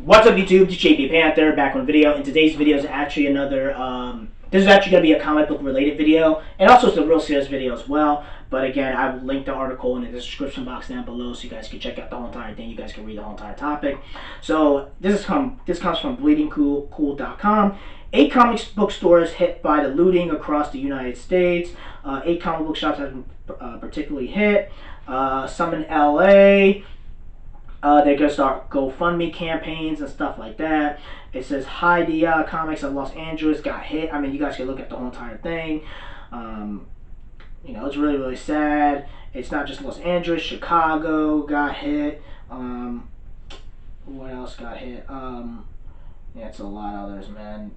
What's up YouTube, it's JP Panther back on video, and today's video is actually another, this is actually going to be a comic book related video, and also it's a real serious video as well, but again, I will link the article in the description box down below so you guys can check out the whole entire thing, you guys can read the whole entire topic. So, this comes from bleedingcool.com. 8 comic book stores hit by the looting across the United States. 8 comic book shops have been particularly hit. Some in LA. They're going to start GoFundMe campaigns and stuff like that. It says, hi, the comics of Los Angeles got hit. I mean, you guys can look at the whole entire thing. It's really, really sad. It's not just Los Angeles. Chicago got hit. What else got hit? Yeah, it's a lot of others, man.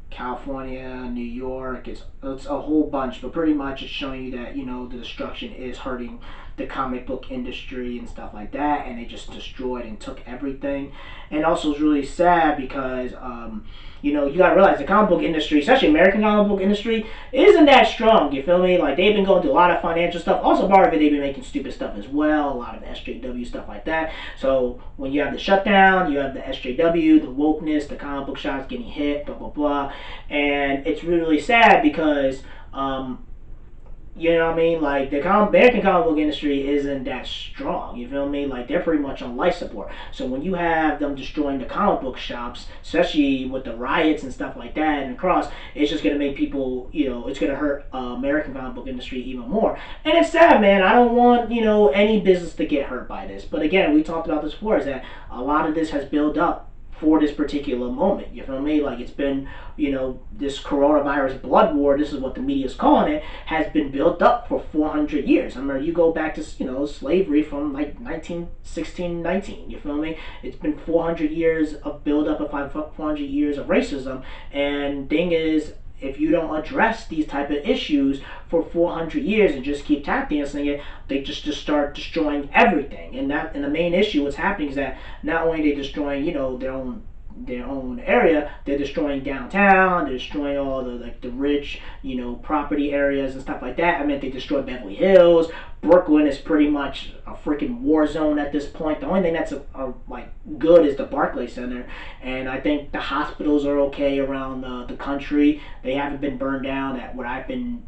California, New York, it's a whole bunch, but pretty much it's showing you that, the destruction is hurting the comic book industry and stuff like that, and they just destroyed and took everything. And also it's really sad because, you gotta realize the comic book industry, especially American comic book industry, isn't that strong, you feel me? Like, they've been going through a lot of financial stuff. Also, part of it, they've been making stupid stuff as well, a lot of SJW stuff like that. So, when you have the shutdown, you have the SJW, the wokeness, the comic book shops getting hit, blah, blah, blah. And it's really, really sad because, you know what I mean? Like, the American comic book industry isn't that strong, you feel me? Like, they're pretty much on life support. So when you have them destroying the comic book shops, especially with the riots and stuff like that and across, it's just going to make people, it's going to hurt American comic book industry even more. And it's sad, man. I don't want, any business to get hurt by this. But again, we talked about this before, is that a lot of this has built up for this particular moment, you feel me? Like, it's been, this coronavirus blood war, this is what the media is calling it, has been built up for 400 years. I mean, you go back to, slavery from like 1916, 19, you feel me? It's been 400 years of build up of 400 years of racism, and thing is, if you don't address these type of issues for 400 years and just keep tap dancing it, they just start destroying everything. And the main issue, what's happening is that not only are they destroying, their own area, they're destroying downtown, they're destroying all the rich, property areas and stuff like that. I mean, they destroyed Beverly Hills. Brooklyn is pretty much a freaking war zone at this point. The only thing that's good is the Barclays Center, and I think the hospitals are okay around the country. They haven't been burned down at what I've been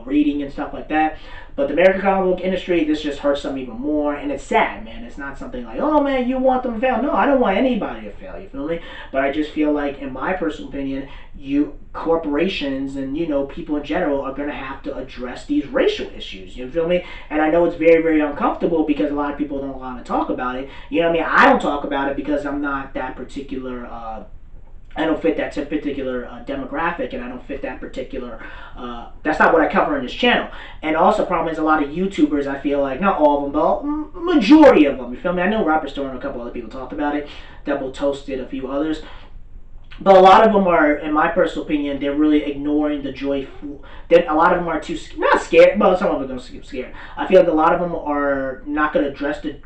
reading and stuff like that. But the American comic book industry, this just hurts them even more, and it's sad, man. It's not something like, oh man, you want them to fail. No, I don't want anybody to fail, you feel me? But I just feel like, in my personal opinion, corporations and, people in general are going to have to address these racial issues, you feel me? And I know it's very, very uncomfortable because a lot of people don't want to talk about it. You know what I mean? I don't talk about it because I'm not that particular, I don't fit that particular demographic, and I don't fit that particular, that's not what I cover in this channel. And also, problem is, a lot of YouTubers, I feel like, not all of them, but majority of them, you feel me? I know Robert Storm and a couple other people talked about it, Double Toasted, a few others. But a lot of them are, in my personal opinion, they're really ignoring the joyful. A lot of them are too, not scared, but some of them are going to get scared. I feel like a lot of them are not going to address the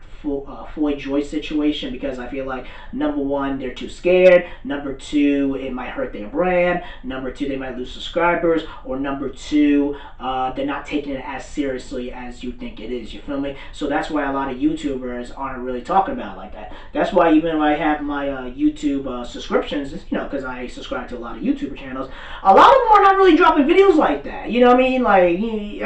Floyd Joyce situation because I feel like, number one, they're too scared. Number two, it might hurt their brand. Number two, they might lose subscribers. Or number two, they're not taking it as seriously as you think it is. You feel me? So that's why a lot of YouTubers aren't really talking about it like that. That's why even when I have my YouTube subscriptions, because I subscribe to a lot of YouTuber channels, a lot of them are not really dropping videos like that. You know what I mean?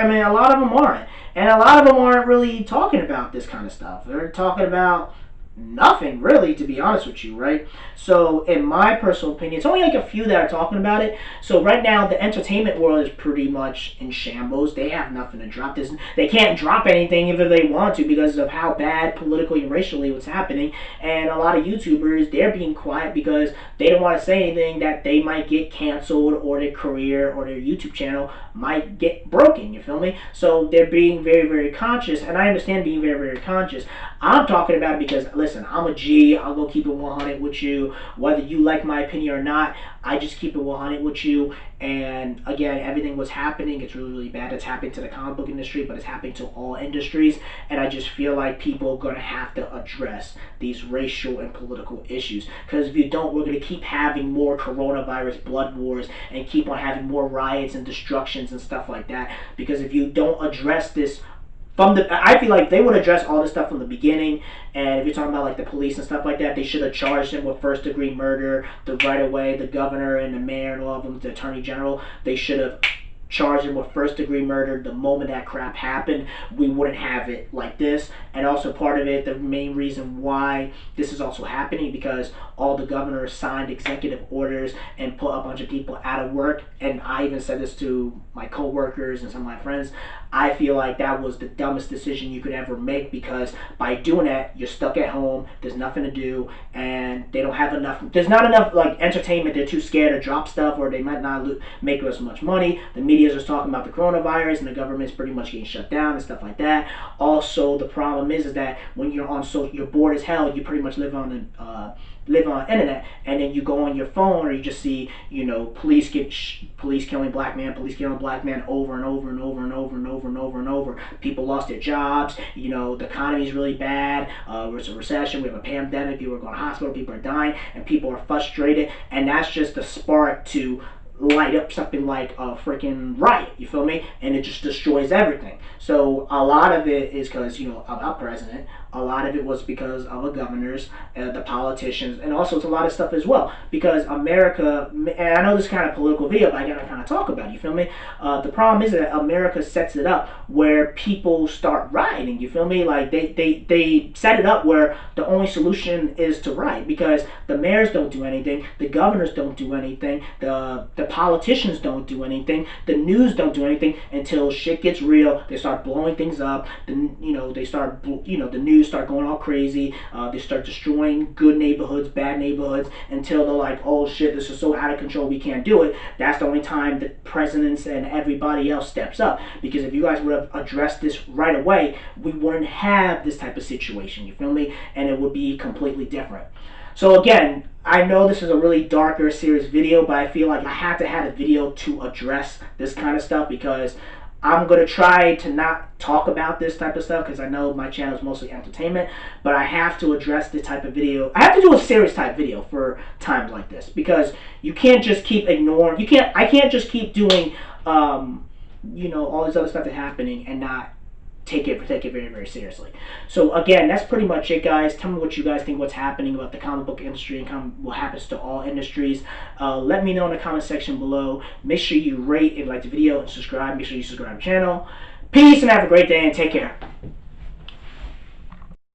A lot of them aren't. And a lot of them aren't really talking about this kind of stuff. They're talking about nothing, really, to be honest with you, right? So, in my personal opinion, it's only like a few that are talking about it. So, right now, the entertainment world is pretty much in shambles. They have nothing to drop. They can't drop anything if they want to because of how bad politically and racially what's happening. And a lot of YouTubers, they're being quiet because they don't want to say anything that they might get canceled, or their career or their YouTube channel might get broken, you feel me? So, they're being very, very conscious, and I understand being very, very conscious. I'm talking about it because, listen, I'm a G. I'll go keep it 100 with you. Whether you like my opinion or not, I just keep it 100 with you. And again, everything was happening. It's really, really bad. It's happening to the comic book industry, but it's happening to all industries. And I just feel like people are going to have to address these racial and political issues. Because if you don't, we're going to keep having more coronavirus blood wars and keep on having more riots and destructions and stuff like that. Because if you don't address this I feel like they would address all this stuff from the beginning. And if you're talking about like the police and stuff like that, they should have charged him with first degree murder the right away. The governor and the mayor and all of them, the attorney general, they should have charged him with first degree murder the moment that crap happened. We wouldn't have it like this. And also part of it, the main reason why this is also happening, because all the governors signed executive orders and put a bunch of people out of work. And I even said this to my coworkers and some of my friends. I feel like that was the dumbest decision you could ever make, because by doing that, you're stuck at home, there's nothing to do, and they don't have enough, there's not enough like entertainment. They're too scared to drop stuff, or they might not make as much money. The media's just talking about the coronavirus, and the government's pretty much getting shut down and stuff like that. Also, the problem is that when you're on you're bored as hell, you pretty much live on the internet, and then you go on your phone, or you just see, police killing black man, over and over and over and over and over and over and over. People lost their jobs. The economy is really bad. There's a recession. We have a pandemic. People are going to hospital. People are dying, and people are frustrated. And that's just the spark to light up something like a freaking riot, you feel me? And it just destroys everything. So a lot of it is because, of our president. A lot of it was because of the governors, the politicians, and also it's a lot of stuff as well. Because America, and I know this is kind of political video, but I gotta kind of talk about it, you feel me? The problem is that America sets it up where people start rioting, you feel me? Like they set it up where the only solution is to riot, because the mayors don't do anything, the governors don't do anything, the politicians don't do anything, the news don't do anything until shit gets real. They start blowing things up. The news start going all crazy. They start destroying good neighborhoods, bad neighborhoods, until they're like, oh shit, this is so out of control, we can't do it. That's the only time the presidents and everybody else steps up. Because if you guys would have addressed this right away, we wouldn't have this type of situation, you feel me? And it would be completely different. So again, I know this is a really darker, serious video, but I feel like I had to have a video to address this kind of stuff, because I'm going to try to not talk about this type of stuff, because I know my channel is mostly entertainment, but I have to address this type of video. I have to do a serious type video for times like this, because you can't just keep ignoring, I can't just keep doing, all this other stuff that's happening and not take it very, very seriously. So again, that's pretty much it, guys. Tell me what you guys think, what's happening about the comic book industry and what happens to all industries. Let me know in the comment section below. Make sure you rate if you like the video and subscribe. Make sure you subscribe to the channel. Peace and have a great day and take care.